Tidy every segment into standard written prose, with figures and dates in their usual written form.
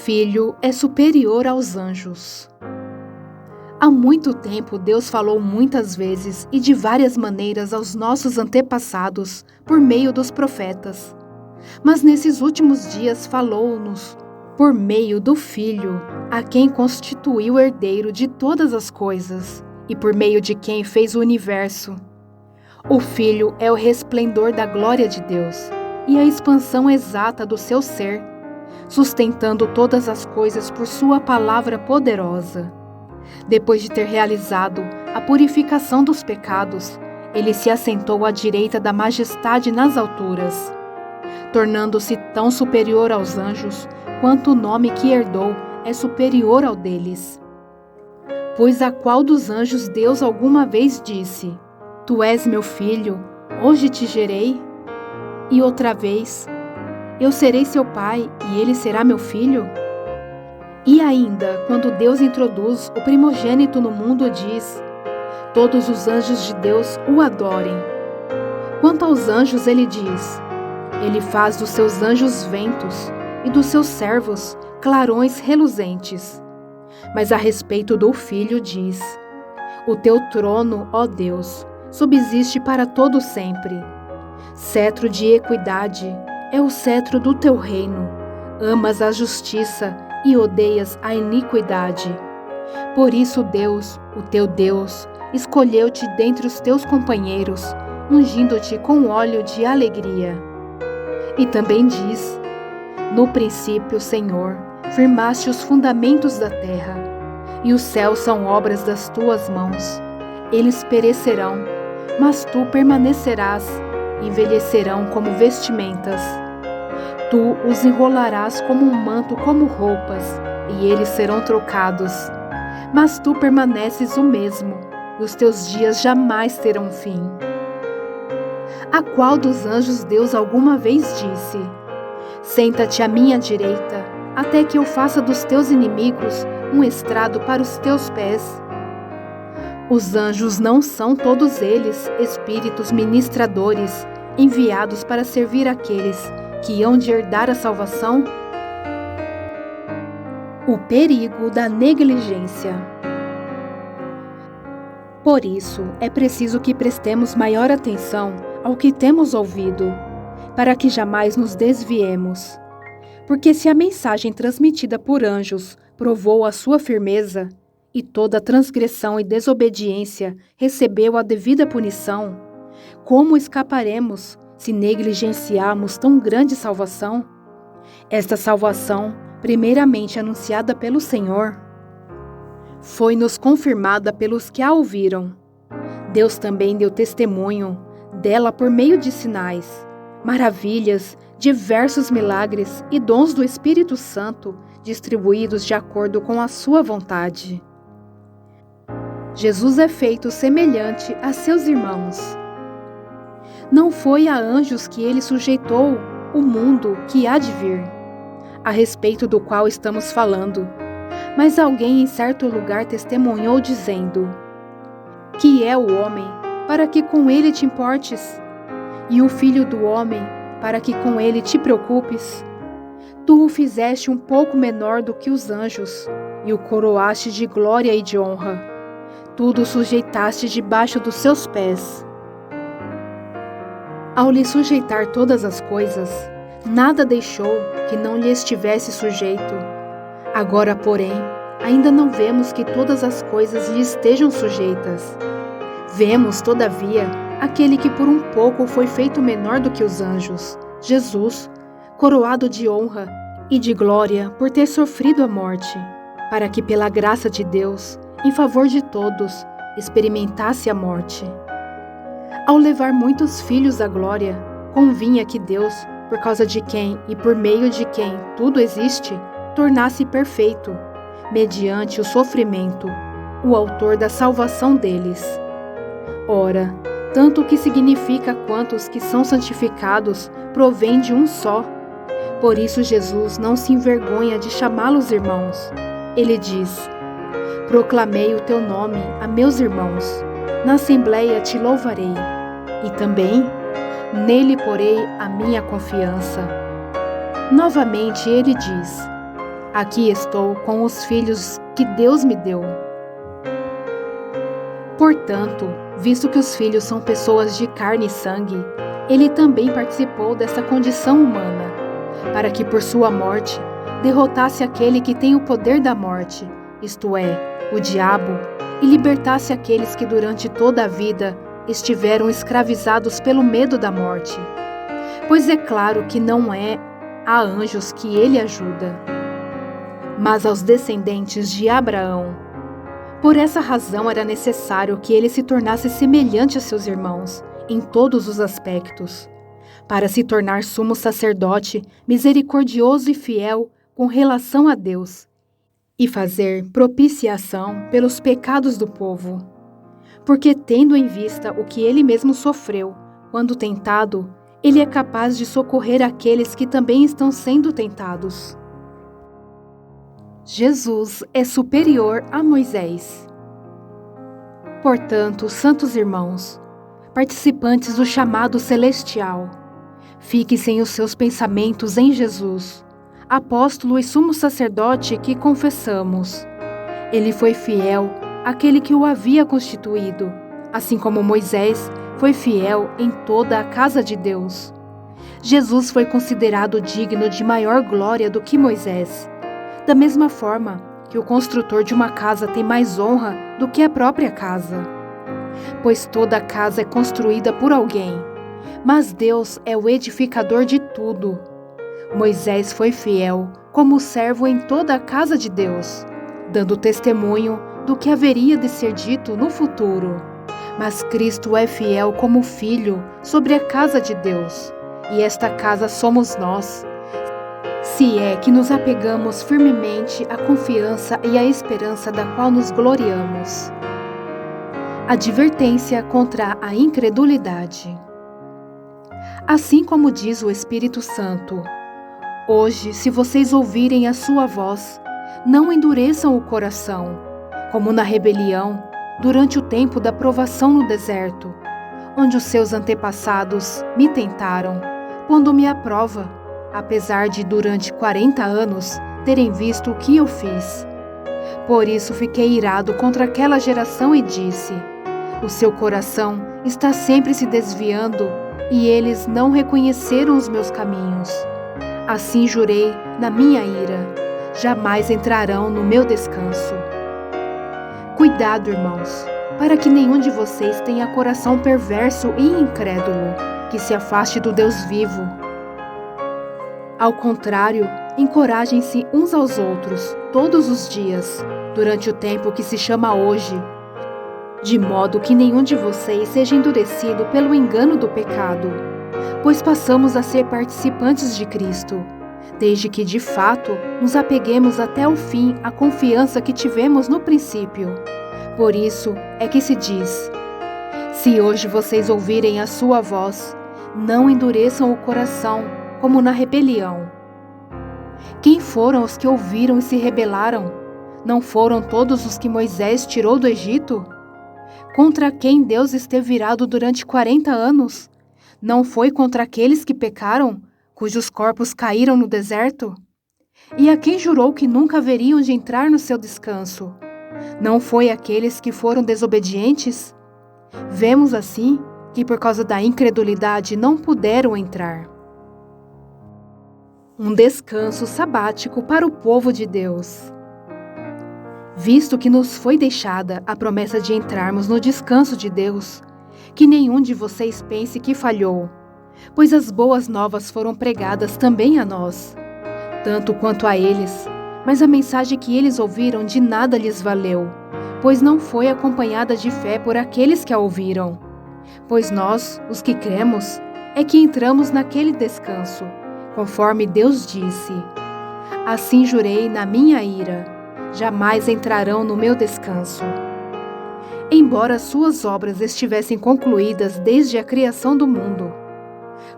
Filho é superior aos anjos. Há muito tempo, Deus falou muitas vezes e de várias maneiras aos nossos antepassados por meio dos profetas. Mas nesses últimos dias falou-nos por meio do Filho, a quem constituiu herdeiro de todas as coisas e por meio de quem fez o universo. O Filho é o resplendor da glória de Deus e a expansão exata do seu ser, sustentando todas as coisas por sua palavra poderosa. Depois de ter realizado a purificação dos pecados, ele se assentou à direita da majestade nas alturas, tornando-se tão superior aos anjos quanto o nome que herdou é superior ao deles. Pois a qual dos anjos Deus alguma vez disse: Tu és meu filho, hoje te gerei? E outra vez: Eu serei seu pai e ele será meu filho? E ainda, quando Deus introduz o primogênito no mundo, diz: Todos os anjos de Deus o adorem. Quanto aos anjos, ele diz: Ele faz dos seus anjos ventos e dos seus servos clarões reluzentes. Mas a respeito do Filho diz: O teu trono, ó Deus, subsiste para todo sempre. Cetro de equidade é o cetro do teu reino. Amas a justiça e odeias a iniquidade. Por isso Deus, o teu Deus, escolheu-te dentre os teus companheiros, ungindo-te com óleo de alegria. E também diz: No princípio, Senhor, firmaste os fundamentos da terra, e os céus são obras das tuas mãos. Eles perecerão, mas tu permanecerás, envelhecerão como vestimentas. Tu os enrolarás como um manto, como roupas, e eles serão trocados. Mas tu permaneces o mesmo, e os teus dias jamais terão fim. A qual dos anjos Deus alguma vez disse: Senta-te à minha direita, até que eu faça dos teus inimigos um estrado para os teus pés? Os anjos não são todos eles espíritos ministradores, enviados para servir aqueles que hão de herdar a salvação? O perigo da negligência. Por isso, é preciso que prestemos maior atenção ao que temos ouvido, para que jamais nos desviemos. Porque se a mensagem transmitida por anjos provou a sua firmeza, e toda transgressão e desobediência recebeu a devida punição, como escaparemos se negligenciarmos tão grande salvação? Esta salvação, primeiramente anunciada pelo Senhor, foi-nos confirmada pelos que a ouviram. Deus também deu testemunho dela por meio de sinais, maravilhas, diversos milagres e dons do Espírito Santo, distribuídos de acordo com a sua vontade. Jesus é feito semelhante a seus irmãos. Não foi a anjos que ele sujeitou o mundo que há de vir, a respeito do qual estamos falando, mas alguém em certo lugar testemunhou dizendo: Que é o homem, para que com ele te importes, e o filho do homem, para que com ele te preocupes? Tu o fizeste um pouco menor do que os anjos, e o coroaste de glória e de honra. Tudo o sujeitaste debaixo dos seus pés. Ao lhe sujeitar todas as coisas, nada deixou que não lhe estivesse sujeito. Agora, porém, ainda não vemos que todas as coisas lhe estejam sujeitas. Vemos, todavia, aquele que por um pouco foi feito menor do que os anjos, Jesus, coroado de honra e de glória por ter sofrido a morte, para que pela graça de Deus, em favor de todos, experimentasse a morte. Ao levar muitos filhos à glória, convinha que Deus, por causa de quem e por meio de quem tudo existe, tornasse perfeito, mediante o sofrimento, o autor da salvação deles. Ora, tanto o que significa quanto os que são santificados provém de um só. Por isso Jesus não se envergonha de chamá-los irmãos. Ele diz: Proclamei o teu nome a meus irmãos, na assembleia te louvarei, e também nele porei a minha confiança. Novamente ele diz: Aqui estou com os filhos que Deus me deu. Portanto, visto que os filhos são pessoas de carne e sangue, ele também participou dessa condição humana, para que por sua morte derrotasse aquele que tem o poder da morte, isto é, o diabo, e libertasse aqueles que durante toda a vida estiveram escravizados pelo medo da morte. Pois é claro que não é a anjos que ele ajuda, mas aos descendentes de Abraão. Por essa razão era necessário que ele se tornasse semelhante a seus irmãos, em todos os aspectos, para se tornar sumo sacerdote, misericordioso e fiel com relação a Deus, e fazer propiciação pelos pecados do povo. Porque, tendo em vista o que ele mesmo sofreu, quando tentado, ele é capaz de socorrer aqueles que também estão sendo tentados. Jesus é superior a Moisés. Portanto, santos irmãos, participantes do chamado celestial, fixem os seus pensamentos em Jesus, apóstolo e sumo sacerdote que confessamos. Ele foi fiel àquele que o havia constituído, assim como Moisés foi fiel em toda a casa de Deus. Jesus foi considerado digno de maior glória do que Moisés, da mesma forma que o construtor de uma casa tem mais honra do que a própria casa. Pois toda casa é construída por alguém, mas Deus é o edificador de tudo. Moisés foi fiel como servo em toda a casa de Deus, dando testemunho do que haveria de ser dito no futuro. Mas Cristo é fiel como filho sobre a casa de Deus, e esta casa somos nós, se é que nos apegamos firmemente à confiança e à esperança da qual nos gloriamos. Advertência contra a incredulidade. Assim como diz o Espírito Santo: hoje, se vocês ouvirem a sua voz, não endureçam o coração, como na rebelião, durante o tempo da provação no deserto, onde os seus antepassados me tentaram, pondo-me à prova, apesar de durante 40 anos terem visto o que eu fiz. Por isso fiquei irado contra aquela geração e disse: o seu coração está sempre se desviando e eles não reconheceram os meus caminhos. Assim jurei na minha ira: jamais entrarão no meu descanso. Cuidado, irmãos, para que nenhum de vocês tenha coração perverso e incrédulo, que se afaste do Deus vivo. Ao contrário, encorajem-se uns aos outros todos os dias, durante o tempo que se chama hoje, de modo que nenhum de vocês seja endurecido pelo engano do pecado, pois passamos a ser participantes de Cristo, desde que, de fato, nos apeguemos até o fim à confiança que tivemos no princípio. Por isso é que se diz: se hoje vocês ouvirem a sua voz, não endureçam o coração, como na rebelião. Quem foram os que ouviram e se rebelaram? Não foram todos os que Moisés tirou do Egito? Contra quem Deus esteve irado durante 40 anos? Não foi contra aqueles que pecaram, cujos corpos caíram no deserto? E a quem jurou que nunca haveriam de entrar no seu descanso? Não foi aqueles que foram desobedientes? Vemos assim que por causa da incredulidade não puderam entrar. Um descanso sabático para o povo de Deus. Visto que nos foi deixada a promessa de entrarmos no descanso de Deus, que nenhum de vocês pense que falhou, pois as boas novas foram pregadas também a nós, tanto quanto a eles, mas a mensagem que eles ouviram de nada lhes valeu, pois não foi acompanhada de fé por aqueles que a ouviram. Pois nós, os que cremos, é que entramos naquele descanso, conforme Deus disse: assim jurei na minha ira: jamais entrarão no meu descanso. Embora suas obras estivessem concluídas desde a criação do mundo.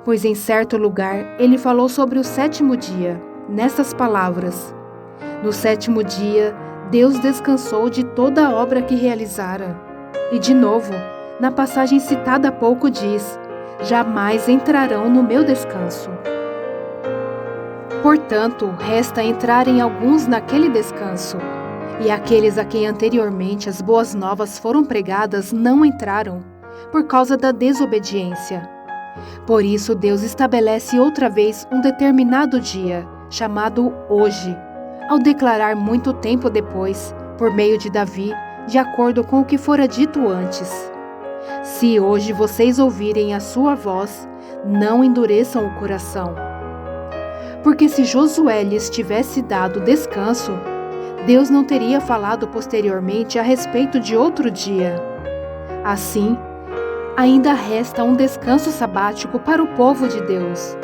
Pois em certo lugar ele falou sobre o sétimo dia, nestas palavras: no sétimo dia Deus descansou de toda a obra que realizara. E de novo, na passagem citada há pouco diz: jamais entrarão no meu descanso. Portanto, resta entrarem alguns naquele descanso, e aqueles a quem anteriormente as boas novas foram pregadas não entraram, por causa da desobediência. Por isso Deus estabelece outra vez um determinado dia, chamado hoje, ao declarar muito tempo depois, por meio de Davi, de acordo com o que fora dito antes: se hoje vocês ouvirem a sua voz, não endureçam o coração. Porque se Josué lhes tivesse dado descanso, Deus não teria falado posteriormente a respeito de outro dia. Assim, ainda resta um descanso sabático para o povo de Deus,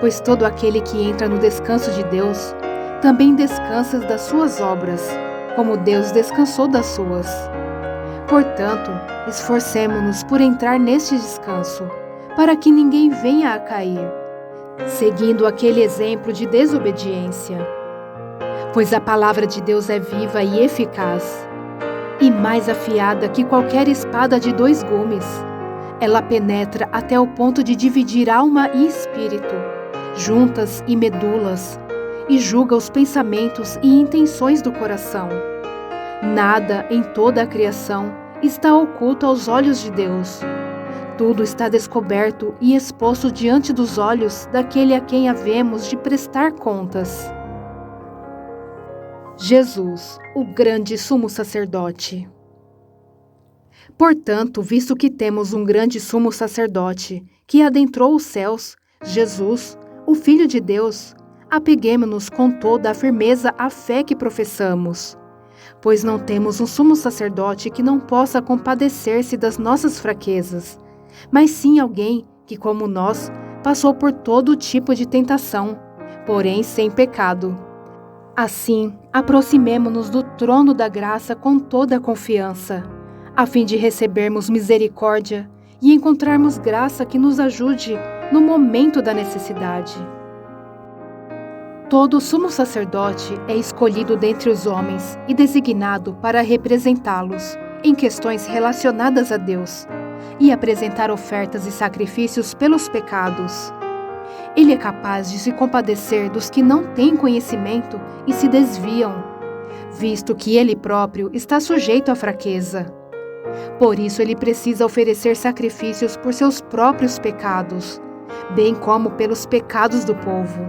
pois todo aquele que entra no descanso de Deus também descansa das suas obras, como Deus descansou das suas. Portanto, esforcemo-nos por entrar neste descanso, para que ninguém venha a cair, seguindo aquele exemplo de desobediência. Pois a palavra de Deus é viva e eficaz, e mais afiada que qualquer espada de 2 gumes. Ela penetra até o ponto de dividir alma e espírito, juntas e medulas, e julga os pensamentos e intenções do coração. Nada em toda a criação está oculto aos olhos de Deus. Tudo está descoberto e exposto diante dos olhos daquele a quem havemos de prestar contas. Jesus, o grande sumo sacerdote. Portanto, visto que temos um grande sumo sacerdote que adentrou os céus, Jesus, o Filho de Deus, apeguemo-nos com toda a firmeza à fé que professamos. Pois não temos um sumo sacerdote que não possa compadecer-se das nossas fraquezas, mas sim alguém que, como nós, passou por todo tipo de tentação, porém sem pecado. Assim, aproximemo-nos do trono da graça com toda a confiança, a fim de recebermos misericórdia e encontrarmos graça que nos ajude no momento da necessidade. Todo sumo sacerdote é escolhido dentre os homens e designado para representá-los em questões relacionadas a Deus e apresentar ofertas e sacrifícios pelos pecados. Ele é capaz de se compadecer dos que não têm conhecimento e se desviam, visto que ele próprio está sujeito à fraqueza. Por isso ele precisa oferecer sacrifícios por seus próprios pecados, bem como pelos pecados do povo.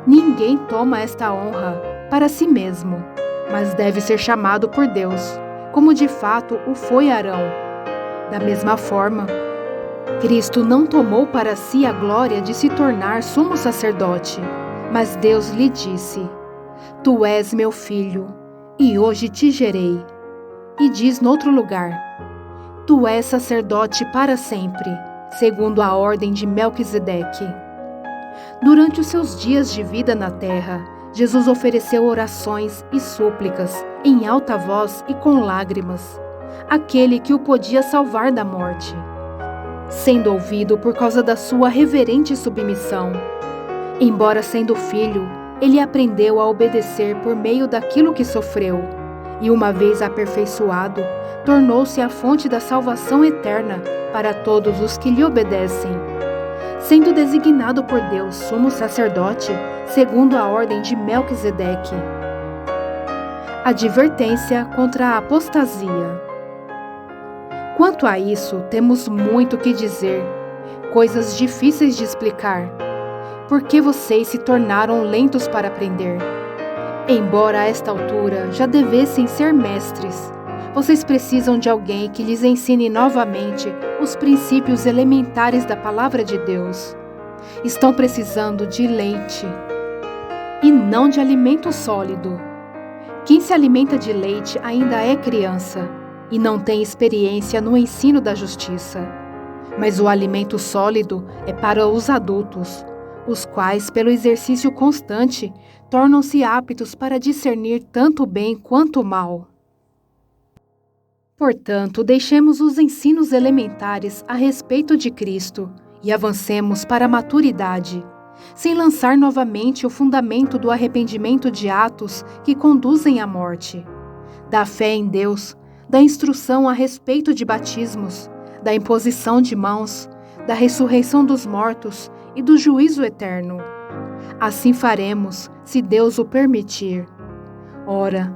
Ninguém toma esta honra para si mesmo, mas deve ser chamado por Deus, como de fato o foi Arão. Da mesma forma, Cristo não tomou para si a glória de se tornar sumo sacerdote, mas Deus lhe disse: Tu és meu filho, e hoje te gerei. E diz noutro lugar: Tu és sacerdote para sempre, segundo a ordem de Melquisedeque. Durante os seus dias de vida na terra, Jesus ofereceu orações e súplicas, em alta voz e com lágrimas, àquele que o podia salvar da morte, sendo ouvido por causa da sua reverente submissão. Embora sendo filho, ele aprendeu a obedecer por meio daquilo que sofreu, e uma vez aperfeiçoado, tornou-se a fonte da salvação eterna para todos os que lhe obedecem, sendo designado por Deus sumo sacerdote, segundo a ordem de Melquisedeque. Advertência contra a apostasia. Quanto a isso, temos muito que dizer, coisas difíceis de explicar, porque vocês se tornaram lentos para aprender. Embora a esta altura já devessem ser mestres, vocês precisam de alguém que lhes ensine novamente os princípios elementares da palavra de Deus. Estão precisando de leite e não de alimento sólido. Quem se alimenta de leite ainda é criança e não tem experiência no ensino da justiça. Mas o alimento sólido é para os adultos, os quais, pelo exercício constante, tornam-se aptos para discernir tanto o bem quanto o mal. Portanto, deixemos os ensinos elementares a respeito de Cristo e avancemos para a maturidade, sem lançar novamente o fundamento do arrependimento de atos que conduzem à morte, da fé em Deus, da instrução a respeito de batismos, da imposição de mãos, da ressurreição dos mortos e do juízo eterno. Assim faremos, se Deus o permitir. Ora,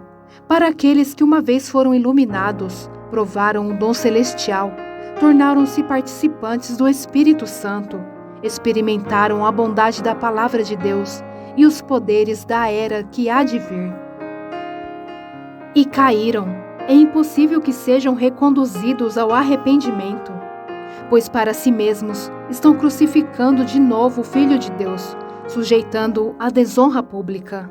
para aqueles que uma vez foram iluminados, provaram o dom celestial, tornaram-se participantes do Espírito Santo, experimentaram a bondade da palavra de Deus e os poderes da era que há de vir. E caíram, é impossível que sejam reconduzidos ao arrependimento, pois para si mesmos estão crucificando de novo o Filho de Deus, sujeitando-o à desonra pública.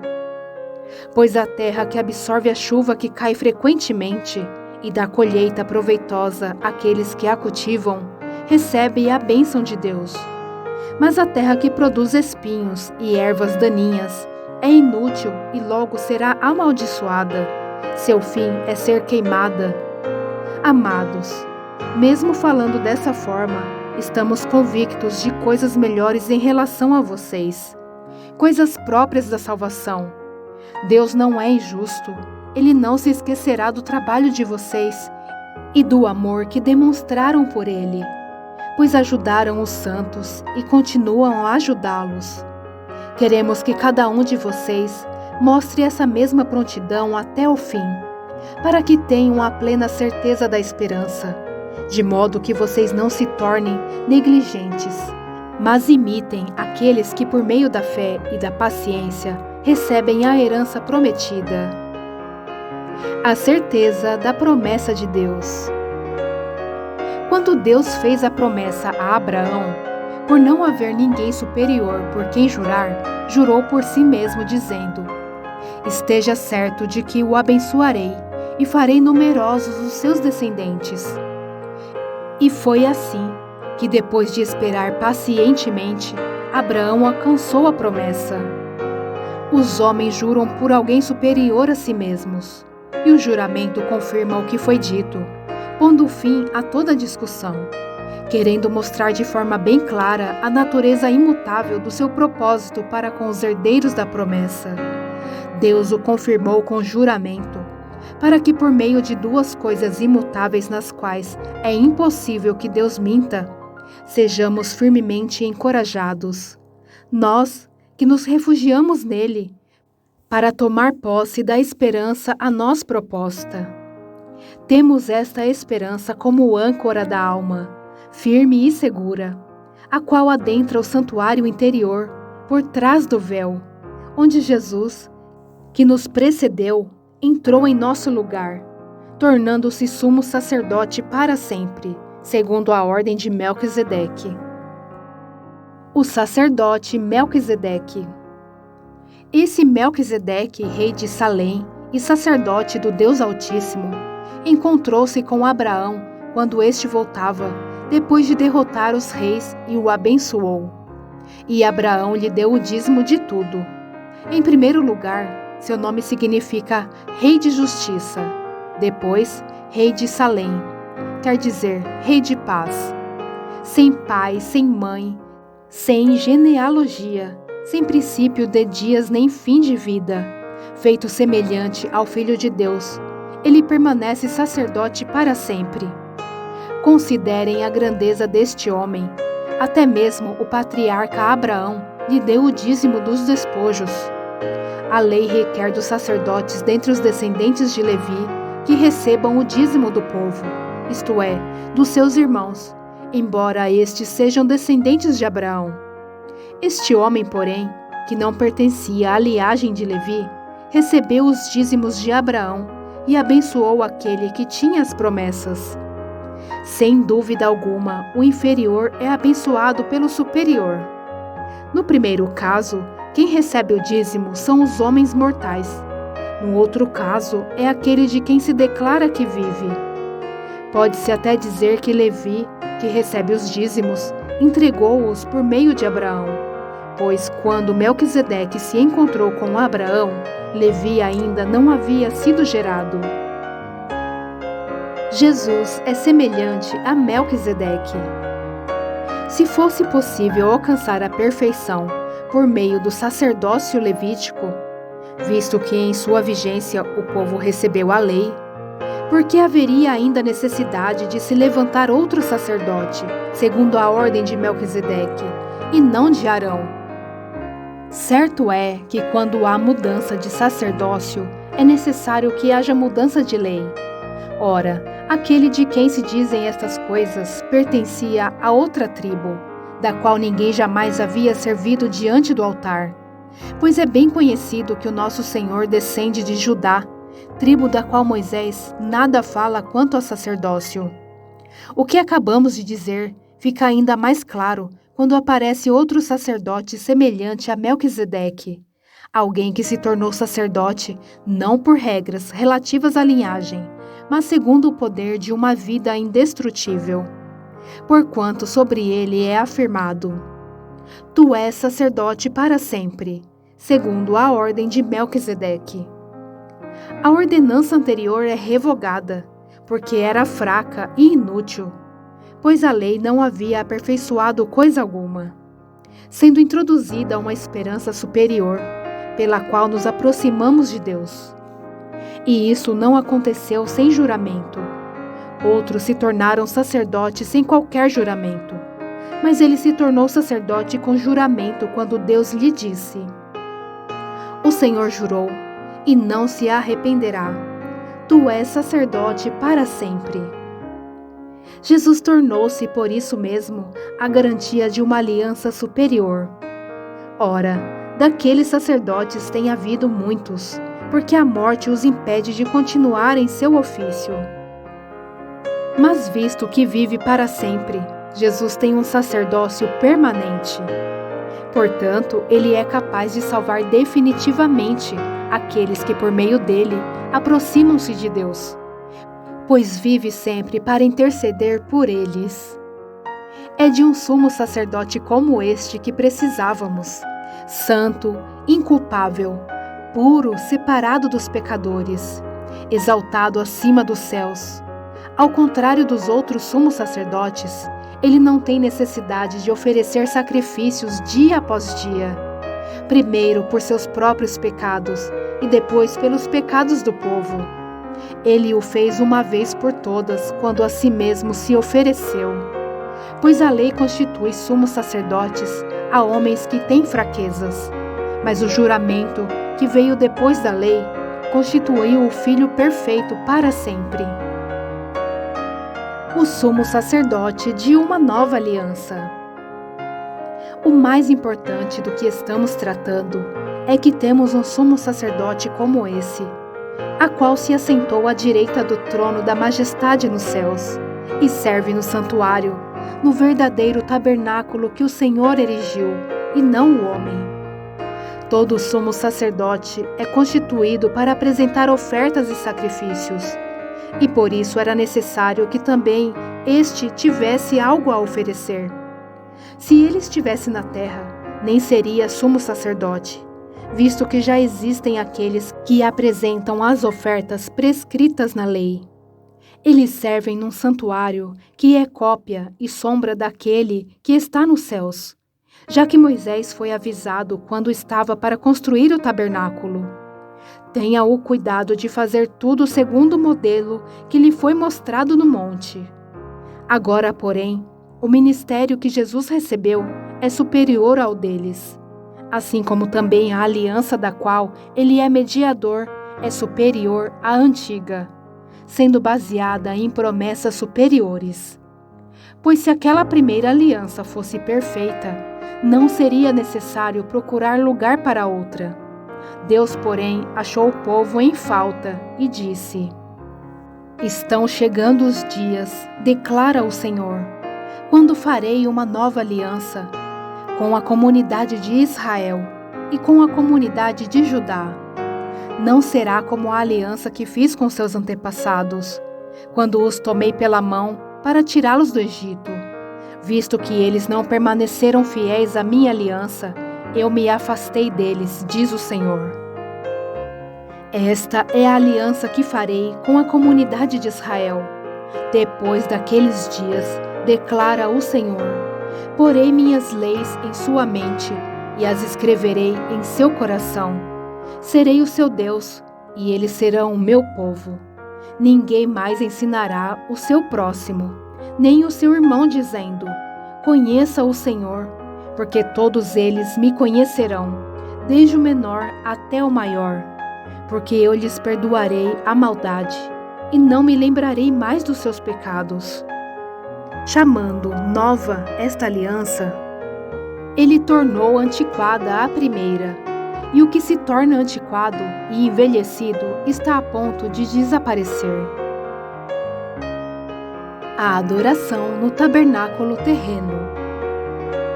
Pois a terra que absorve a chuva que cai frequentemente e dá colheita proveitosa àqueles que a cultivam, recebe a bênção de Deus. Mas a terra que produz espinhos e ervas daninhas é inútil e logo será amaldiçoada. Seu fim é ser queimada. Amados, mesmo falando dessa forma, estamos convictos de coisas melhores em relação a vocês, coisas próprias da salvação. Deus não é injusto, Ele não se esquecerá do trabalho de vocês e do amor que demonstraram por Ele, pois ajudaram os santos e continuam a ajudá-los. Queremos que cada um de vocês mostre essa mesma prontidão até o fim, para que tenham a plena certeza da esperança, de modo que vocês não se tornem negligentes, mas imitem aqueles que por meio da fé e da paciência recebem a herança prometida. A certeza da promessa de Deus. Quando Deus fez a promessa a Abraão, por não haver ninguém superior por quem jurar, jurou por si mesmo, dizendo: Esteja certo de que o abençoarei e farei numerosos os seus descendentes. E foi assim que, depois de esperar pacientemente, Abraão alcançou a promessa. Os homens juram por alguém superior a si mesmos, e o juramento confirma o que foi dito, pondo fim a toda discussão, querendo mostrar de forma bem clara a natureza imutável do seu propósito para com os herdeiros da promessa. Deus o confirmou com juramento, para que por meio de duas coisas imutáveis nas quais é impossível que Deus minta, sejamos firmemente encorajados, nós que nos refugiamos nele, para tomar posse da esperança a nós proposta. Temos esta esperança como âncora da alma, firme e segura, a qual adentra o santuário interior, por trás do véu, onde Jesus, que nos precedeu, entrou em nosso lugar, tornando-se sumo sacerdote para sempre, segundo a ordem de Melquisedeque. O sacerdote Melquisedeque. Esse Melquisedeque, rei de Salém e sacerdote do Deus Altíssimo, encontrou-se com Abraão quando este voltava, depois de derrotar os reis, e o abençoou. E Abraão lhe deu o dízimo de tudo. Em primeiro lugar, seu nome significa Rei de Justiça. Depois, Rei de Salém, quer dizer Rei de Paz. Sem pai, sem mãe, sem genealogia, sem princípio de dias nem fim de vida, feito semelhante ao Filho de Deus, ele permanece sacerdote para sempre. Considerem a grandeza deste homem. Até mesmo o patriarca Abraão lhe deu o dízimo dos despojos. A lei requer dos sacerdotes dentre os descendentes de Levi que recebam o dízimo do povo, isto é, dos seus irmãos, embora estes sejam descendentes de Abraão. Este homem, porém, que não pertencia à linhagem de Levi, recebeu os dízimos de Abraão e abençoou aquele que tinha as promessas. Sem dúvida alguma, o inferior é abençoado pelo superior. No primeiro caso, quem recebe o dízimo são os homens mortais. No outro caso, é aquele de quem se declara que vive. Pode-se até dizer que Levi, que recebe os dízimos, entregou-os por meio de Abraão, pois quando Melquisedeque se encontrou com Abraão, Levi ainda não havia sido gerado. Jesus é semelhante a Melquisedeque. Se fosse possível alcançar a perfeição por meio do sacerdócio levítico, visto que em sua vigência o povo recebeu a lei, por que haveria ainda necessidade de se levantar outro sacerdote, segundo a ordem de Melquisedeque, e não de Arão. Certo é que quando há mudança de sacerdócio, é necessário que haja mudança de lei. Ora, aquele de quem se dizem estas coisas pertencia a outra tribo, da qual ninguém jamais havia servido diante do altar. Pois é bem conhecido que o nosso Senhor descende de Judá, tribo da qual Moisés nada fala quanto ao sacerdócio. O que acabamos de dizer fica ainda mais claro quando aparece outro sacerdote semelhante a Melquisedeque, alguém que se tornou sacerdote não por regras relativas à linhagem, mas segundo o poder de uma vida indestrutível. Porquanto sobre ele é afirmado: Tu és sacerdote para sempre, segundo a ordem de Melquisedeque. A ordenança anterior é revogada, porque era fraca e inútil, pois a lei não havia aperfeiçoado coisa alguma, sendo introduzida uma esperança superior, pela qual nos aproximamos de Deus. E isso não aconteceu sem juramento. Outros se tornaram sacerdotes sem qualquer juramento, mas ele se tornou sacerdote com juramento quando Deus lhe disse: O Senhor jurou, e não se arrependerá. Tu és sacerdote para sempre. Jesus tornou-se, por isso mesmo, a garantia de uma aliança superior. Ora, daqueles sacerdotes tem havido muitos, porque a morte os impede de continuar em seu ofício. Mas visto que vive para sempre, Jesus tem um sacerdócio permanente. Portanto, ele é capaz de salvar definitivamente aqueles que por meio dele aproximam-se de Deus, pois vive sempre para interceder por eles. É de um sumo sacerdote como este que precisávamos, santo, inculpável, puro, separado dos pecadores, exaltado acima dos céus. Ao contrário dos outros sumos sacerdotes, ele não tem necessidade de oferecer sacrifícios dia após dia, primeiro por seus próprios pecados e depois pelos pecados do povo. Ele o fez uma vez por todas, quando a si mesmo se ofereceu. Pois a lei constitui sumos sacerdotes a homens que têm fraquezas, mas o juramento, que veio depois da lei, constituiu o Filho perfeito para sempre. O sumo sacerdote de uma nova aliança. O mais importante do que estamos tratando é que temos um sumo sacerdote como esse, a qual se assentou à direita do trono da majestade nos céus, e serve no santuário, no verdadeiro tabernáculo que o Senhor erigiu, e não o homem. Todo sumo sacerdote é constituído para apresentar ofertas e sacrifícios, e por isso era necessário que também este tivesse algo a oferecer. Se ele estivesse na terra, nem seria sumo sacerdote, visto que já existem aqueles que apresentam as ofertas prescritas na lei. Eles servem num santuário que é cópia e sombra daquele que está nos céus, já que Moisés foi avisado quando estava para construir o tabernáculo. Tenha o cuidado de fazer tudo segundo o modelo que lhe foi mostrado no monte. Agora, porém, o ministério que Jesus recebeu é superior ao deles, assim como também a aliança da qual ele é mediador é superior à antiga, sendo baseada em promessas superiores. Pois se aquela primeira aliança fosse perfeita, não seria necessário procurar lugar para outra. Deus, porém, achou o povo em falta e disse: Estão chegando os dias, declara o Senhor, quando farei uma nova aliança com a comunidade de Israel e com a comunidade de Judá. Não será como a aliança que fiz com seus antepassados, quando os tomei pela mão para tirá-los do Egito. Visto que eles não permaneceram fiéis à minha aliança, eu me afastei deles, diz o Senhor. Esta é a aliança que farei com a comunidade de Israel. Depois daqueles dias, declara o Senhor, porei minhas leis em sua mente e as escreverei em seu coração. Serei o seu Deus e eles serão o meu povo. Ninguém mais ensinará o seu próximo, nem o seu irmão, dizendo: Conheça o Senhor, porque todos eles me conhecerão, desde o menor até o maior, porque eu lhes perdoarei a maldade e não me lembrarei mais dos seus pecados. Chamando nova esta aliança, ele tornou antiquada a primeira, e o que se torna antiquado e envelhecido está a ponto de desaparecer. A adoração no tabernáculo terreno.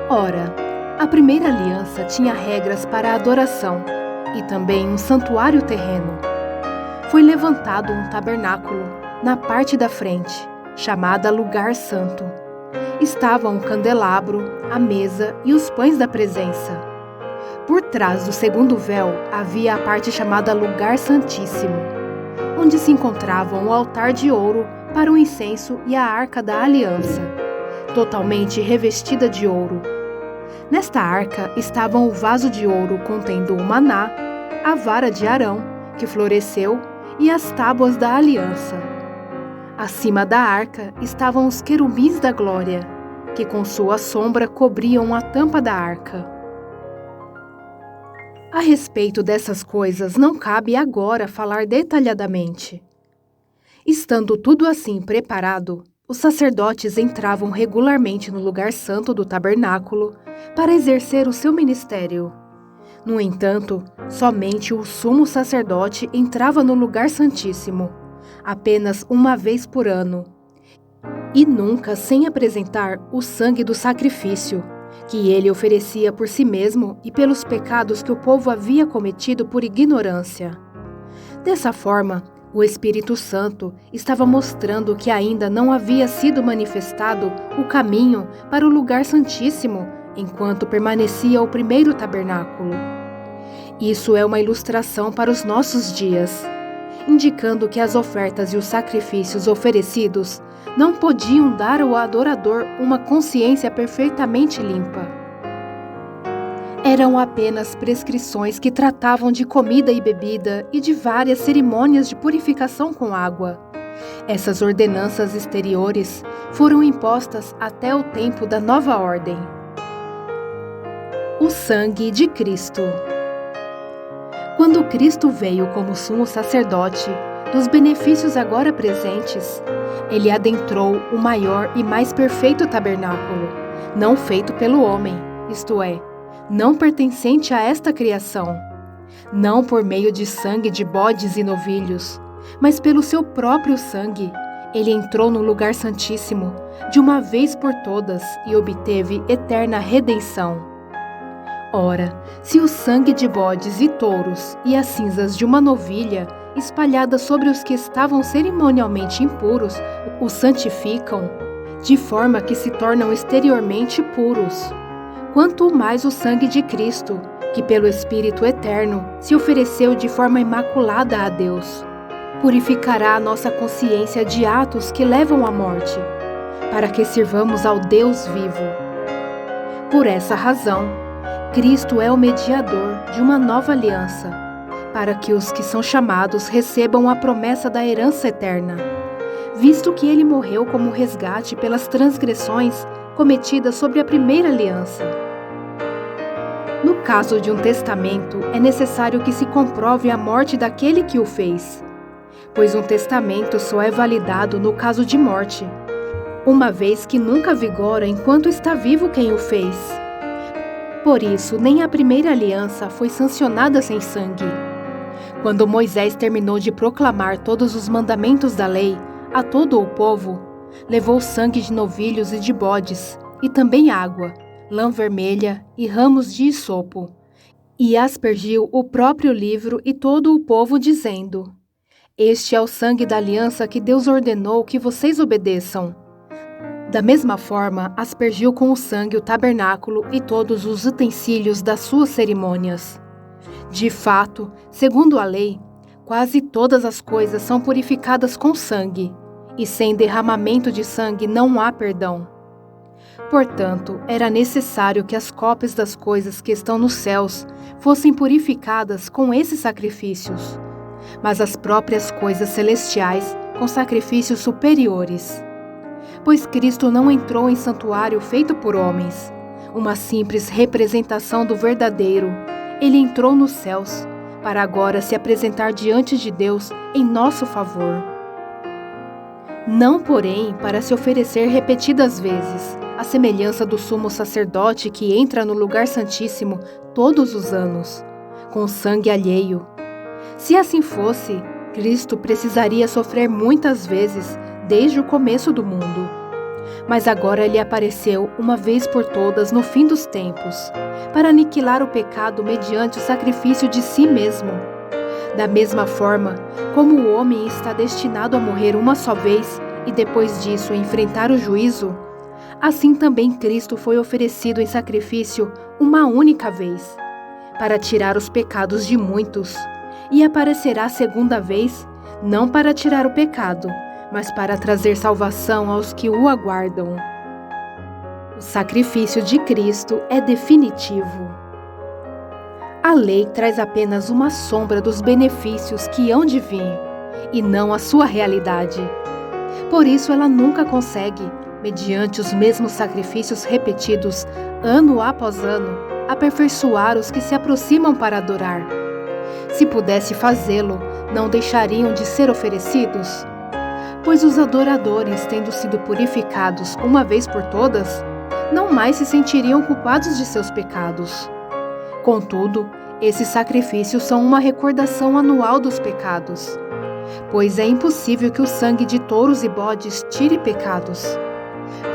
Ora, a primeira aliança tinha regras para a adoração e também um santuário terreno. Foi levantado um tabernáculo na parte da frente, chamada Lugar Santo. Estava um candelabro, a mesa e os pães da presença. Por trás do segundo véu havia a parte chamada Lugar Santíssimo, onde se encontravam o altar de ouro para o incenso e a arca da aliança, totalmente revestida de ouro. Nesta arca estavam o vaso de ouro contendo o maná, a vara de Arão, que floresceu, e as tábuas da aliança. Acima da arca estavam os querubins da glória, que com sua sombra cobriam a tampa da arca. A respeito dessas coisas não cabe agora falar detalhadamente. Estando tudo assim preparado, os sacerdotes entravam regularmente no lugar santo do tabernáculo para exercer o seu ministério. No entanto, somente o sumo sacerdote entrava no lugar santíssimo, apenas uma vez por ano, e nunca sem apresentar o sangue do sacrifício, que ele oferecia por si mesmo e pelos pecados que o povo havia cometido por ignorância. Dessa forma, o Espírito Santo estava mostrando que ainda não havia sido manifestado o caminho para o lugar santíssimo enquanto permanecia o primeiro tabernáculo. Isso é uma ilustração para os nossos dias, indicando que as ofertas e os sacrifícios oferecidos não podiam dar ao adorador uma consciência perfeitamente limpa. Eram apenas prescrições que tratavam de comida e bebida e de várias cerimônias de purificação com água. Essas ordenanças exteriores foram impostas até o tempo da nova ordem. O sangue de Cristo. Quando Cristo veio como sumo sacerdote dos benefícios agora presentes, ele adentrou o maior e mais perfeito tabernáculo, não feito pelo homem, isto é, não pertencente a esta criação, não por meio de sangue de bodes e novilhos, mas pelo seu próprio sangue. Ele entrou no lugar santíssimo de uma vez por todas e obteve eterna redenção. Ora, se o sangue de bodes e touros e as cinzas de uma novilha espalhadas sobre os que estavam cerimonialmente impuros os santificam, de forma que se tornam exteriormente puros, quanto mais o sangue de Cristo, que pelo Espírito Eterno se ofereceu de forma imaculada a Deus, purificará a nossa consciência de atos que levam à morte, para que sirvamos ao Deus vivo. Por essa razão, Cristo é o mediador de uma nova aliança, para que os que são chamados recebam a promessa da herança eterna, visto que ele morreu como resgate pelas transgressões cometidas sobre a primeira aliança. No caso de um testamento, é necessário que se comprove a morte daquele que o fez, pois um testamento só é validado no caso de morte, uma vez que nunca vigora enquanto está vivo quem o fez. Por isso, nem a primeira aliança foi sancionada sem sangue. Quando Moisés terminou de proclamar todos os mandamentos da lei a todo o povo, levou sangue de novilhos e de bodes, e também água, lã vermelha e ramos de hisopo, e aspergiu o próprio livro e todo o povo, dizendo: Este é o sangue da aliança que Deus ordenou que vocês obedeçam. Da mesma forma, aspergiu com o sangue o tabernáculo e todos os utensílios das suas cerimônias. De fato, segundo a lei, quase todas as coisas são purificadas com sangue, e sem derramamento de sangue não há perdão. Portanto, era necessário que as cópias das coisas que estão nos céus fossem purificadas com esses sacrifícios, mas as próprias coisas celestiais com sacrifícios superiores. Pois Cristo não entrou em santuário feito por homens, uma simples representação do verdadeiro, ele entrou nos céus, para agora se apresentar diante de Deus em nosso favor. Não, porém, para se oferecer repetidas vezes, à semelhança do sumo sacerdote que entra no lugar santíssimo todos os anos, com sangue alheio. Se assim fosse, Cristo precisaria sofrer muitas vezes desde o começo do mundo. Mas agora ele apareceu uma vez por todas no fim dos tempos, para aniquilar o pecado mediante o sacrifício de si mesmo. Da mesma forma, como o homem está destinado a morrer uma só vez e depois disso enfrentar o juízo, assim também Cristo foi oferecido em sacrifício uma única vez, para tirar os pecados de muitos, e aparecerá segunda vez, não para tirar o pecado, mas para trazer salvação aos que o aguardam. O sacrifício de Cristo é definitivo. A lei traz apenas uma sombra dos benefícios que hão de vir, e não a sua realidade. Por isso ela nunca consegue, mediante os mesmos sacrifícios repetidos, ano após ano, aperfeiçoar os que se aproximam para adorar. Se pudesse fazê-lo, não deixariam de ser oferecidos? Pois os adoradores, tendo sido purificados uma vez por todas, não mais se sentiriam culpados de seus pecados. Contudo, esses sacrifícios são uma recordação anual dos pecados, pois é impossível que o sangue de touros e bodes tire pecados.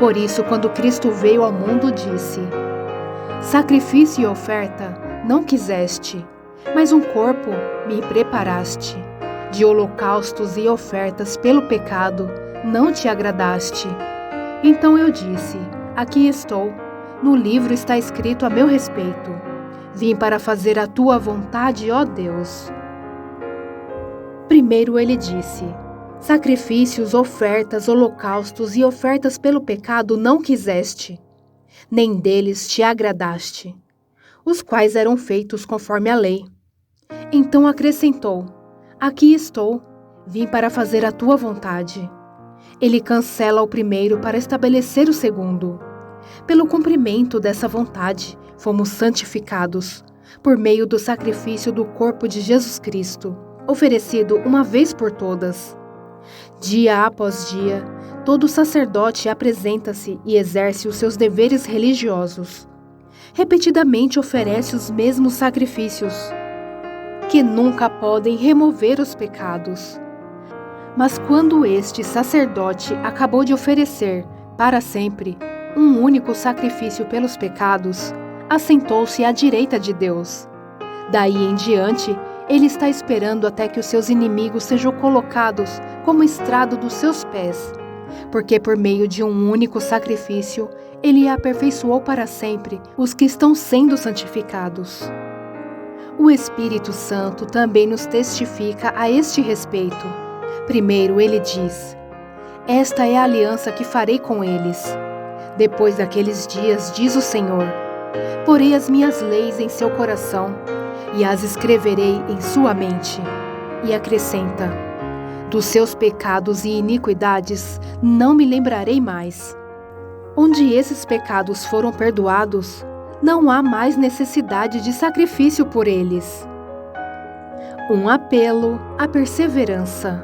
Por isso, quando Cristo veio ao mundo, disse: sacrifício e oferta não quiseste, mas um corpo me preparaste. De holocaustos e ofertas pelo pecado não te agradaste. Então eu disse: aqui estou, no livro está escrito a meu respeito. Vim para fazer a tua vontade, ó Deus. Primeiro ele disse: sacrifícios, ofertas, holocaustos e ofertas pelo pecado não quiseste, nem deles te agradaste, os quais eram feitos conforme a lei. Então acrescentou: aqui estou, vim para fazer a tua vontade. Ele cancela o primeiro para estabelecer o segundo. Pelo cumprimento dessa vontade, fomos santificados, por meio do sacrifício do corpo de Jesus Cristo, oferecido uma vez por todas. Dia após dia, todo sacerdote apresenta-se e exerce os seus deveres religiosos. Repetidamente oferece os mesmos sacrifícios, que nunca podem remover os pecados. Mas quando este sacerdote acabou de oferecer, para sempre, um único sacrifício pelos pecados, assentou-se à direita de Deus. Daí em diante, ele está esperando até que os seus inimigos sejam colocados como estrado dos seus pés, porque por meio de um único sacrifício, ele aperfeiçoou para sempre os que estão sendo santificados. O Espírito Santo também nos testifica a este respeito. Primeiro ele diz: esta é a aliança que farei com eles. Depois daqueles dias, diz o Senhor, porei as minhas leis em seu coração e as escreverei em sua mente. E acrescenta: dos seus pecados e iniquidades não me lembrarei mais. Onde esses pecados foram perdoados, não há mais necessidade de sacrifício por eles. Um apelo à perseverança.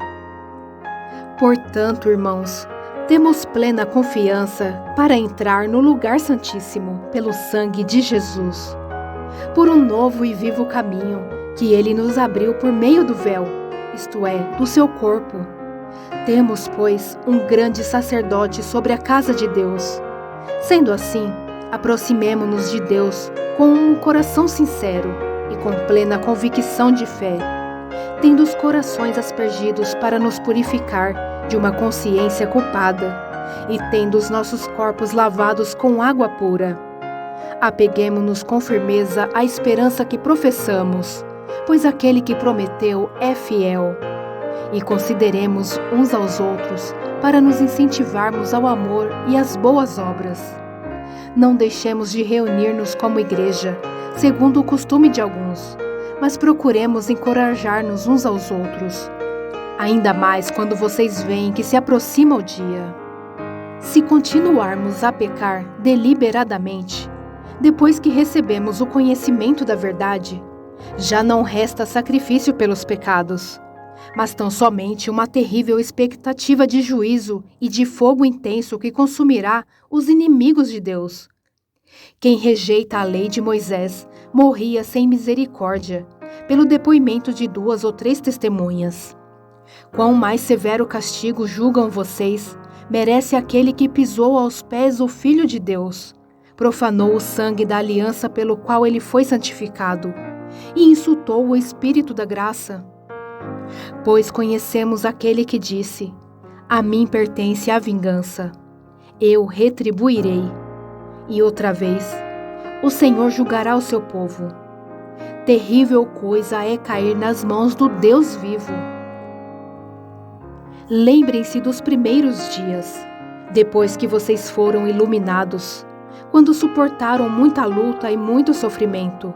Portanto, irmãos, temos plena confiança para entrar no lugar santíssimo pelo sangue de Jesus, por um novo e vivo caminho que ele nos abriu por meio do véu, isto é, do seu corpo. Temos, pois, um grande sacerdote sobre a casa de Deus. Sendo assim, aproximemo-nos de Deus com um coração sincero e com plena convicção de fé, tendo os corações aspergidos para nos purificar de uma consciência culpada e tendo os nossos corpos lavados com água pura. Apeguemo-nos com firmeza à esperança que professamos, pois aquele que prometeu é fiel. E consideremos uns aos outros para nos incentivarmos ao amor e às boas obras. Não deixemos de reunir-nos como igreja, segundo o costume de alguns, mas procuremos encorajar-nos uns aos outros, ainda mais quando vocês veem que se aproxima o dia. Se continuarmos a pecar deliberadamente, Depois que recebemos o conhecimento da verdade, já não resta sacrifício pelos pecados, mas tão somente uma terrível expectativa de juízo e de fogo intenso que consumirá os inimigos de Deus. Quem rejeita a lei de Moisés morria sem misericórdia, pelo depoimento de 2 ou 3 testemunhas. Quão mais severo castigo julgam vocês, merece aquele que pisou aos pés o Filho de Deus, profanou o sangue da aliança pelo qual ele foi santificado, e insultou o Espírito da graça. Pois conhecemos aquele que disse: a mim pertence a vingança, eu retribuirei. E outra vez, o Senhor julgará o seu povo. Terrível coisa é cair nas mãos do Deus vivo. Lembrem-se dos primeiros dias, depois que vocês foram iluminados, quando suportaram muita luta e muito sofrimento.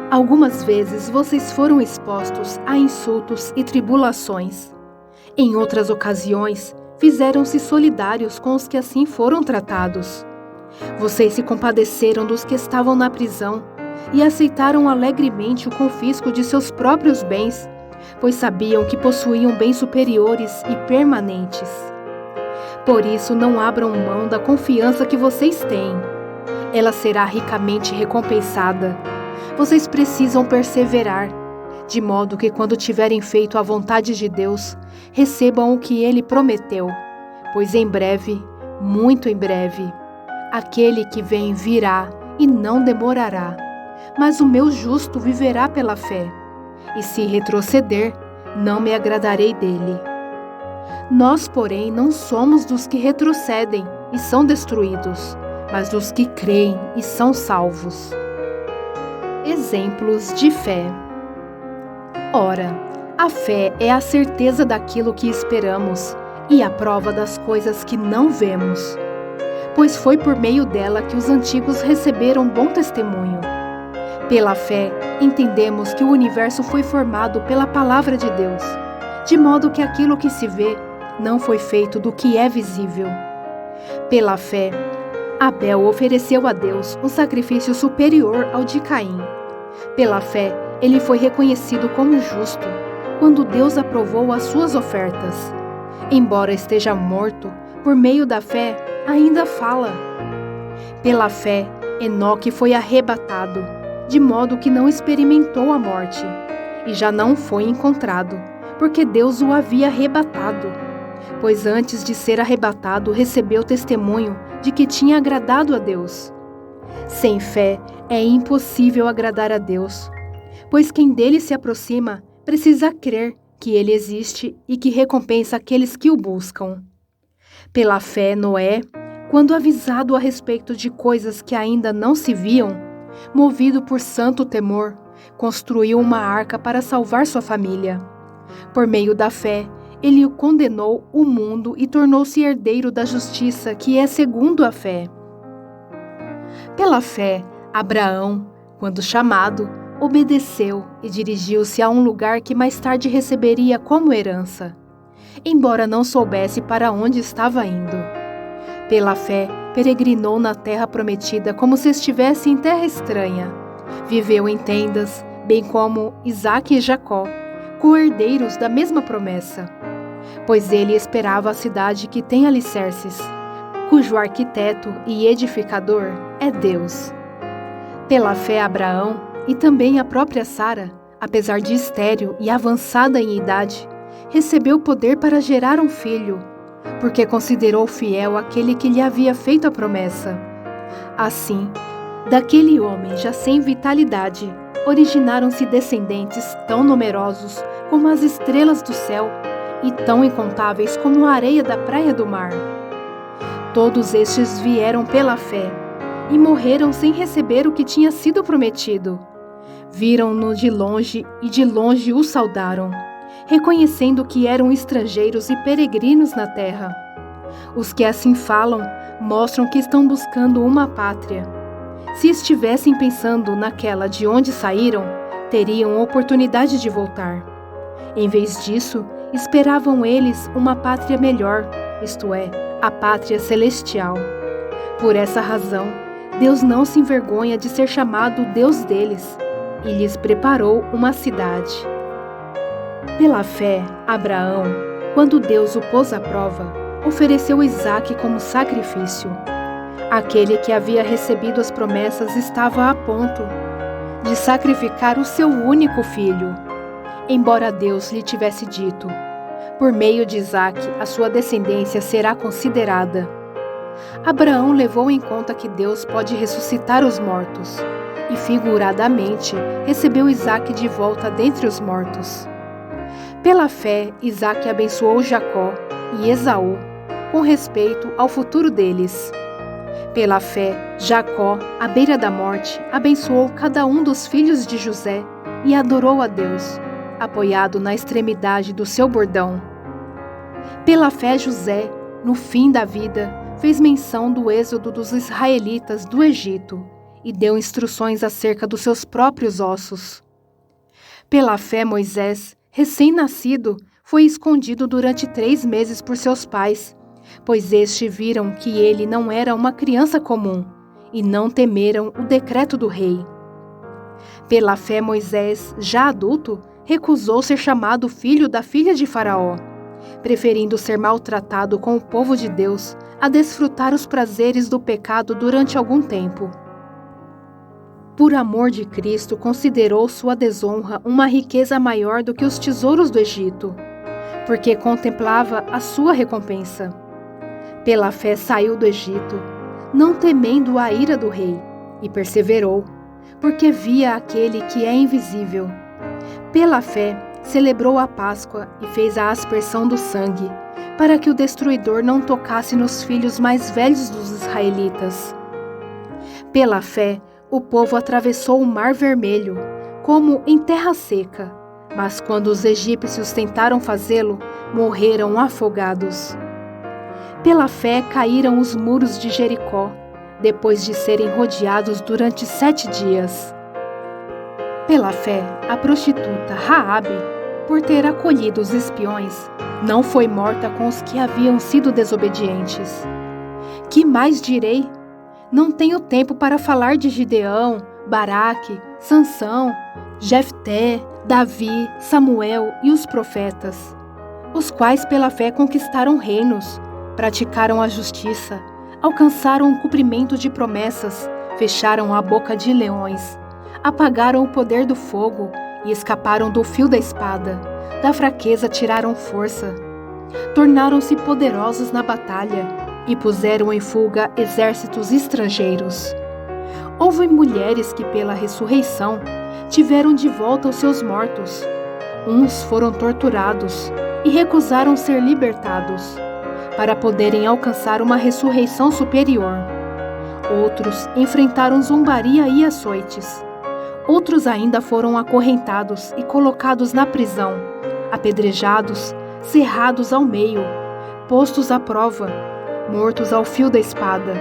Algumas vezes vocês foram expostos a insultos e tribulações. Em outras ocasiões, fizeram-se solidários com os que assim foram tratados. Vocês se compadeceram dos que estavam na prisão e aceitaram alegremente o confisco de seus próprios bens, pois sabiam que possuíam bens superiores e permanentes. Por isso, não abram mão da confiança que vocês têm. Ela será ricamente recompensada. Vocês precisam perseverar, de modo que quando tiverem feito a vontade de Deus, recebam o que Ele prometeu, pois em breve, muito em breve, aquele que vem virá e não demorará, mas o meu justo viverá pela fé, e se retroceder, não me agradarei dele. Nós, porém, não somos dos que retrocedem e são destruídos, mas dos que creem e são salvos. Exemplos de fé. Ora, a fé é a certeza daquilo que esperamos e a prova das coisas que não vemos, pois foi por meio dela que os antigos receberam bom testemunho. Pela fé, entendemos que o universo foi formado pela palavra de Deus, de modo que aquilo que se vê não foi feito do que é visível. Pela fé, Abel ofereceu a Deus um sacrifício superior ao de Caim. Pela fé, ele foi reconhecido como justo, quando Deus aprovou as suas ofertas. Embora esteja morto, por meio da fé, ainda fala. Pela fé, Enoque foi arrebatado, de modo que não experimentou a morte, e já não foi encontrado, porque Deus o havia arrebatado. Pois antes de ser arrebatado, recebeu testemunho de que tinha agradado a Deus. Sem fé, é impossível agradar a Deus, pois quem dele se aproxima precisa crer que ele existe e que recompensa aqueles que o buscam. Pela fé, Noé, quando avisado a respeito de coisas que ainda não se viam, movido por santo temor, construiu uma arca para salvar sua família. Por meio da fé, ele condenou o mundo e tornou-se herdeiro da justiça que é segundo a fé. Pela fé, Abraão, quando chamado, obedeceu e dirigiu-se a um lugar que mais tarde receberia como herança, embora não soubesse para onde estava indo. Pela fé, peregrinou na terra prometida como se estivesse em terra estranha. Viveu em tendas, bem como Isaque e Jacó, co-herdeiros da mesma promessa. Pois ele esperava a cidade que tem alicerces, cujo arquiteto e edificador é Deus. Pela fé, Abraão e também a própria Sara, apesar de estéril e avançada em idade, recebeu poder para gerar um filho, porque considerou fiel aquele que lhe havia feito a promessa. Assim, daquele homem já sem vitalidade, originaram-se descendentes tão numerosos como as estrelas do céu e tão incontáveis como a areia da praia do mar. Todos estes vieram pela fé e morreram sem receber o que tinha sido prometido. Viram-no de longe e de longe o saudaram, reconhecendo que eram estrangeiros e peregrinos na terra. Os que assim falam mostram que estão buscando uma pátria. Se estivessem pensando naquela de onde saíram, teriam oportunidade de voltar. Em vez disso, esperavam eles uma pátria melhor, isto é, a pátria celestial. Por essa razão, Deus não se envergonha de ser chamado Deus deles e lhes preparou uma cidade. Pela fé, Abraão, quando Deus o pôs à prova, ofereceu Isaque como sacrifício. Aquele que havia recebido as promessas estava a ponto de sacrificar o seu único filho, embora Deus lhe tivesse dito: por meio de Isaque, a sua descendência será considerada. Abraão levou em conta que Deus pode ressuscitar os mortos, e figuradamente recebeu Isaque de volta dentre os mortos. Pela fé, Isaque abençoou Jacó e Esaú com respeito ao futuro deles. Pela fé, Jacó, à beira da morte, abençoou cada um dos filhos de José e adorou a Deus, apoiado na extremidade do seu bordão. Pela fé, José, no fim da vida, fez menção do êxodo dos israelitas do Egito e deu instruções acerca dos seus próprios ossos. Pela fé, Moisés, recém-nascido, foi escondido durante 3 meses por seus pais, pois estes viram que ele não era uma criança comum e não temeram o decreto do rei. Pela fé, Moisés, já adulto, recusou ser chamado filho da filha de Faraó, preferindo ser maltratado com o povo de Deus a desfrutar os prazeres do pecado durante algum tempo. Por amor de Cristo, considerou sua desonra uma riqueza maior do que os tesouros do Egito, porque contemplava a sua recompensa. Pela fé saiu do Egito, não temendo a ira do rei, e perseverou, porque via aquele que é invisível. Pela fé, celebrou a Páscoa e fez a aspersão do sangue, para que o destruidor não tocasse nos filhos mais velhos dos israelitas. Pela fé, o povo atravessou o Mar Vermelho, como em terra seca, mas quando os egípcios tentaram fazê-lo, morreram afogados. Pela fé caíram os muros de Jericó, depois de serem rodeados durante 7 dias. Pela fé, a prostituta Raabe, por ter acolhido os espiões, não foi morta com os que haviam sido desobedientes. Que mais direi? Não tenho tempo para falar de Gideão, Baraque, Sansão, Jefté, Davi, Samuel e os profetas, os quais pela fé conquistaram reinos, praticaram a justiça, alcançaram o cumprimento de promessas, fecharam a boca de leões, apagaram o poder do fogo e escaparam do fio da espada, da fraqueza tiraram força, tornaram-se poderosos na batalha e puseram em fuga exércitos estrangeiros. Houve mulheres que pela ressurreição tiveram de volta os seus mortos. Uns foram torturados e recusaram ser libertados, para poderem alcançar uma ressurreição superior. Outros enfrentaram zombaria e açoites. Outros ainda foram acorrentados e colocados na prisão, apedrejados, cerrados ao meio, postos à prova, mortos ao fio da espada.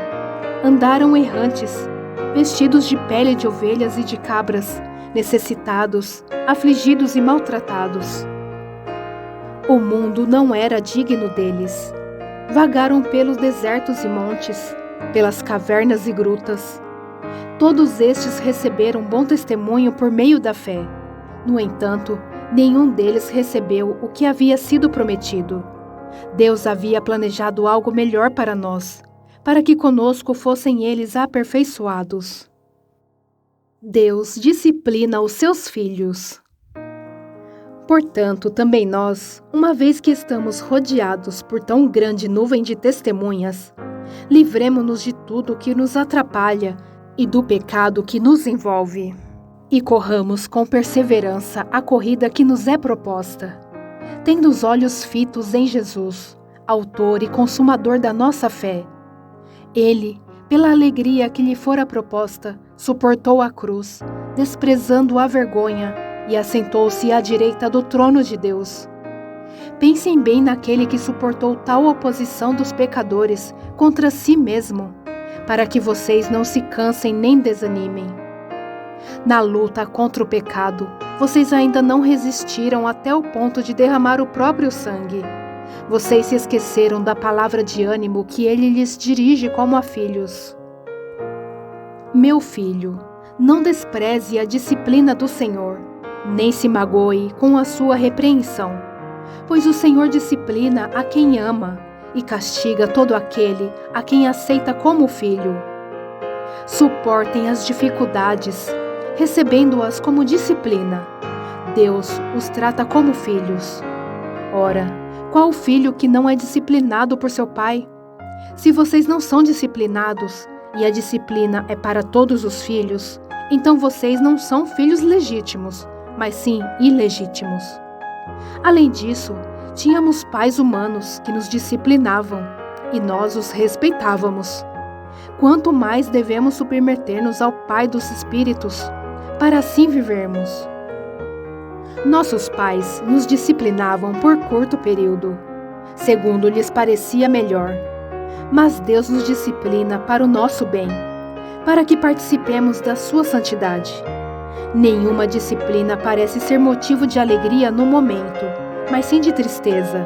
Andaram errantes, vestidos de pele de ovelhas e de cabras, necessitados, afligidos e maltratados. O mundo não era digno deles. Vagaram pelos desertos e montes, pelas cavernas e grutas. Todos estes receberam bom testemunho por meio da fé. No entanto, nenhum deles recebeu o que havia sido prometido. Deus havia planejado algo melhor para nós, para que conosco fossem eles aperfeiçoados. Deus disciplina os seus filhos. Portanto, também nós, uma vez que estamos rodeados por tão grande nuvem de testemunhas, livremo-nos de tudo que nos atrapalha e do pecado que nos envolve, e corramos com perseverança a corrida que nos é proposta, tendo os olhos fitos em Jesus, autor e consumador da nossa fé. Ele, pela alegria que lhe fora proposta, suportou a cruz, desprezando a vergonha, e assentou-se à direita do trono de Deus. Pensem bem naquele que suportou tal oposição dos pecadores contra si mesmo, para que vocês não se cansem nem desanimem. Na luta contra o pecado, vocês ainda não resistiram até o ponto de derramar o próprio sangue. Vocês se esqueceram da palavra de ânimo que ele lhes dirige como a filhos. Meu filho, não despreze a disciplina do Senhor, nem se magoe com a sua repreensão, pois o Senhor disciplina a quem ama e castiga todo aquele a quem aceita como filho. Suportem as dificuldades, recebendo-as como disciplina. Deus os trata como filhos. Ora, qual filho que não é disciplinado por seu pai? Se vocês não são disciplinados, e a disciplina é para todos os filhos, então vocês não são filhos legítimos, mas sim ilegítimos. Além disso, tínhamos pais humanos que nos disciplinavam, e nós os respeitávamos. Quanto mais devemos submeter-nos ao Pai dos Espíritos, para assim vivermos. Nossos pais nos disciplinavam por curto período, segundo lhes parecia melhor. Mas Deus nos disciplina para o nosso bem, para que participemos da sua santidade. Nenhuma disciplina parece ser motivo de alegria no momento, mas sim de tristeza.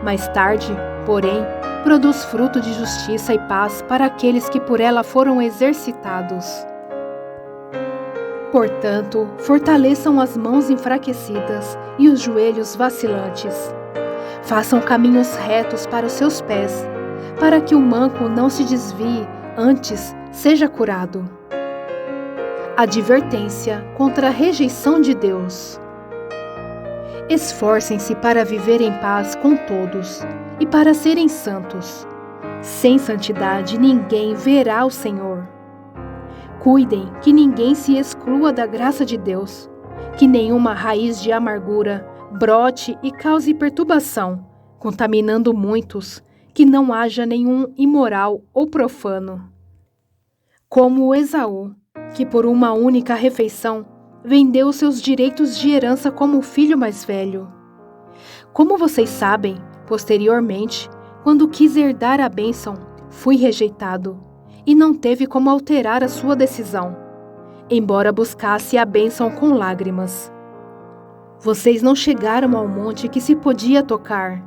Mais tarde, porém, produz fruto de justiça e paz para aqueles que por ela foram exercitados. Portanto, fortaleçam as mãos enfraquecidas e os joelhos vacilantes. Façam caminhos retos para os seus pés, para que o manco não se desvie, antes seja curado. Advertência contra a rejeição de Deus. Esforcem-se para viver em paz com todos e para serem santos. Sem santidade ninguém verá o Senhor. Cuidem que ninguém se exclua da graça de Deus, que nenhuma raiz de amargura brote e cause perturbação, contaminando muitos, que não haja nenhum imoral ou profano. Como Esaú, que por uma única refeição vendeu os seus direitos de herança como o filho mais velho. Como vocês sabem, posteriormente, quando quis herdar a bênção, fui rejeitado, e não teve como alterar a sua decisão, embora buscasse a bênção com lágrimas. Vocês não chegaram ao monte que se podia tocar,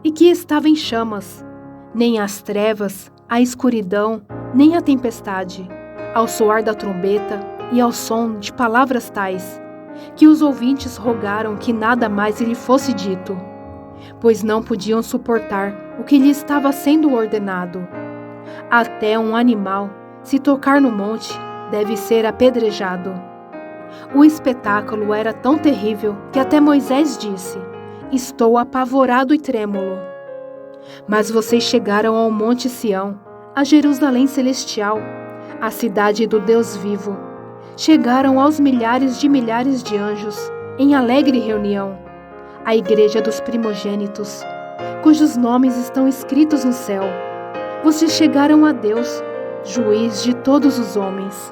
e que estava em chamas, nem às trevas, à escuridão, nem à tempestade, ao soar da trombeta e ao som de palavras tais, que os ouvintes rogaram que nada mais lhe fosse dito, pois não podiam suportar o que lhe estava sendo ordenado. Até um animal, se tocar no monte, deve ser apedrejado. O espetáculo era tão terrível que até Moisés disse: "Estou apavorado e trêmulo." Mas vocês chegaram ao Monte Sião, a Jerusalém celestial, a cidade do Deus vivo. Chegaram aos milhares de anjos, em alegre reunião, a igreja dos primogênitos, cujos nomes estão escritos no céu. Vocês chegaram a Deus, juiz de todos os homens.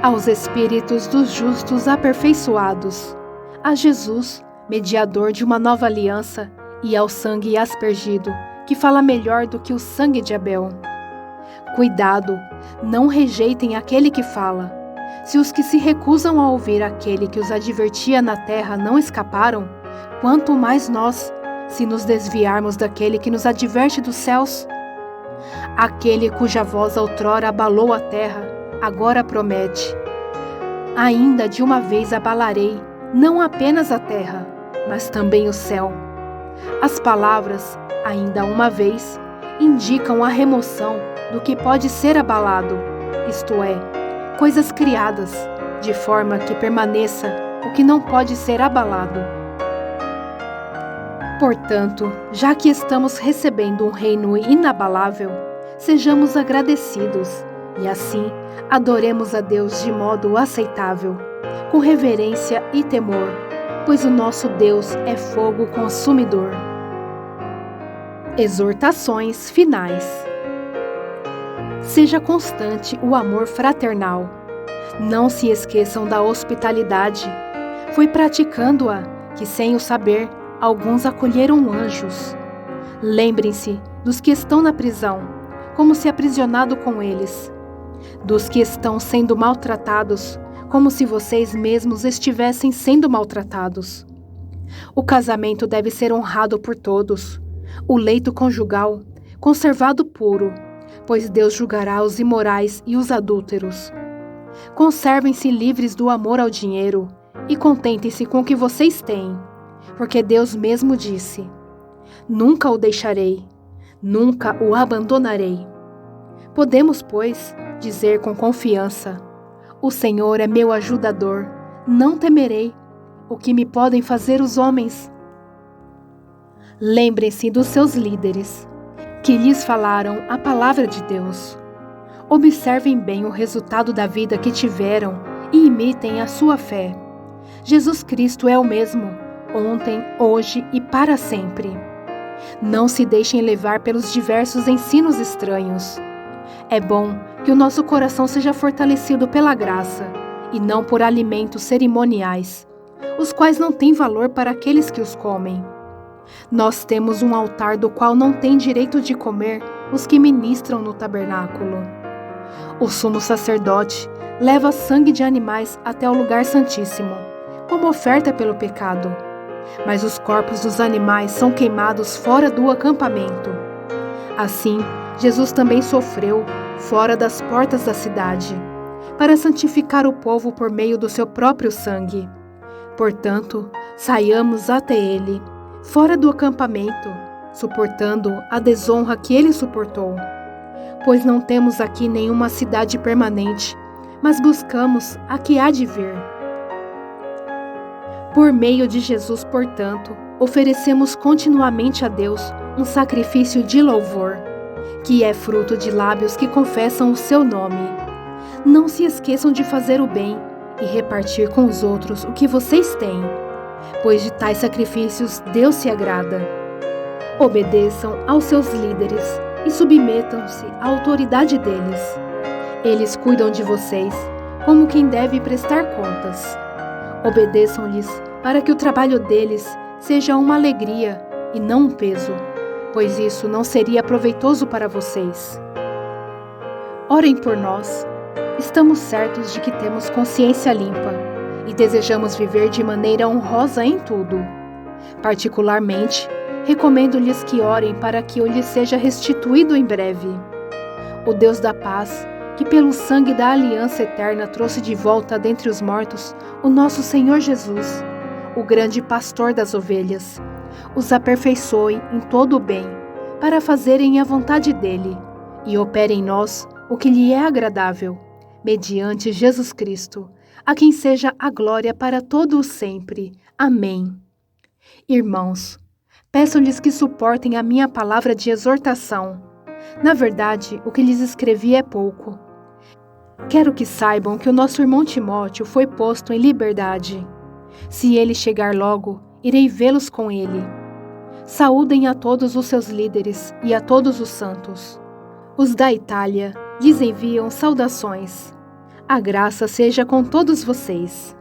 Aos espíritos dos justos aperfeiçoados, a Jesus, mediador de uma nova aliança, e ao sangue aspergido, que fala melhor do que o sangue de Abel. Cuidado, não rejeitem aquele que fala. Se os que se recusam a ouvir aquele que os advertia na terra não escaparam, quanto mais nós, se nos desviarmos daquele que nos adverte dos céus? Aquele cuja voz outrora abalou a terra, agora promete: ainda de uma vez abalarei, não apenas a terra, mas também o céu. As palavras, ainda uma vez, indicam a remoção do que pode ser abalado, isto é, coisas criadas, de forma que permaneça o que não pode ser abalado. Portanto, já que estamos recebendo um reino inabalável, sejamos agradecidos e assim adoremos a Deus de modo aceitável, com reverência e temor, pois o nosso Deus é fogo consumidor. Exortações finais. Seja constante o amor fraternal. Não se esqueçam da hospitalidade. Foi praticando-a que, sem o saber, alguns acolheram anjos. Lembrem-se dos que estão na prisão, como se aprisionado com eles. Dos que estão sendo maltratados, como se vocês mesmos estivessem sendo maltratados. O casamento deve ser honrado por todos. O leito conjugal, conservado puro, pois Deus julgará os imorais e os adúlteros. Conservem-se livres do amor ao dinheiro e contentem-se com o que vocês têm, porque Deus mesmo disse: nunca o deixarei, nunca o abandonarei. Podemos, pois, dizer com confiança: o Senhor é meu ajudador, não temerei. O que me podem fazer os homens? Lembrem-se dos seus líderes, que lhes falaram a palavra de Deus. Observem bem o resultado da vida que tiveram e imitem a sua fé. Jesus Cristo é o mesmo, ontem, hoje e para sempre. Não se deixem levar pelos diversos ensinos estranhos. É bom que o nosso coração seja fortalecido pela graça, e não por alimentos cerimoniais, os quais não têm valor para aqueles que os comem. Nós temos um altar do qual não têm direito de comer os que ministram no tabernáculo. O sumo sacerdote leva sangue de animais até o lugar santíssimo, como oferta pelo pecado, mas os corpos dos animais são queimados fora do acampamento. Assim, Jesus também sofreu fora das portas da cidade, para santificar o povo por meio do seu próprio sangue. Portanto, saiamos até ele, fora do acampamento, suportando a desonra que ele suportou. Pois não temos aqui nenhuma cidade permanente, mas buscamos a que há de vir. Por meio de Jesus, portanto, oferecemos continuamente a Deus um sacrifício de louvor, que é fruto de lábios que confessam o seu nome. Não se esqueçam de fazer o bem e repartir com os outros o que vocês têm, pois de tais sacrifícios Deus se agrada. Obedeçam aos seus líderes e submetam-se à autoridade deles. Eles cuidam de vocês como quem deve prestar contas. Obedeçam-lhes para que o trabalho deles seja uma alegria e não um peso, pois isso não seria proveitoso para vocês. Orem por nós. Estamos certos de que temos consciência limpa e desejamos viver de maneira honrosa em tudo. Particularmente, recomendo-lhes que orem para que eu lhes seja restituído em breve. O Deus da paz, que pelo sangue da aliança eterna trouxe de volta dentre os mortos o nosso Senhor Jesus, o grande pastor das ovelhas, os aperfeiçoe em todo o bem, para fazerem a vontade dele, e opere em nós o que lhe é agradável, mediante Jesus Cristo, a quem seja a glória para todo o sempre. Amém. Irmãos, peço-lhes que suportem a minha palavra de exortação. Na verdade, o que lhes escrevi é pouco. Quero que saibam que o nosso irmão Timóteo foi posto em liberdade. Se ele chegar logo, irei vê-los com ele. Saúdem a todos os seus líderes e a todos os santos. Os da Itália lhes enviam saudações. A graça seja com todos vocês.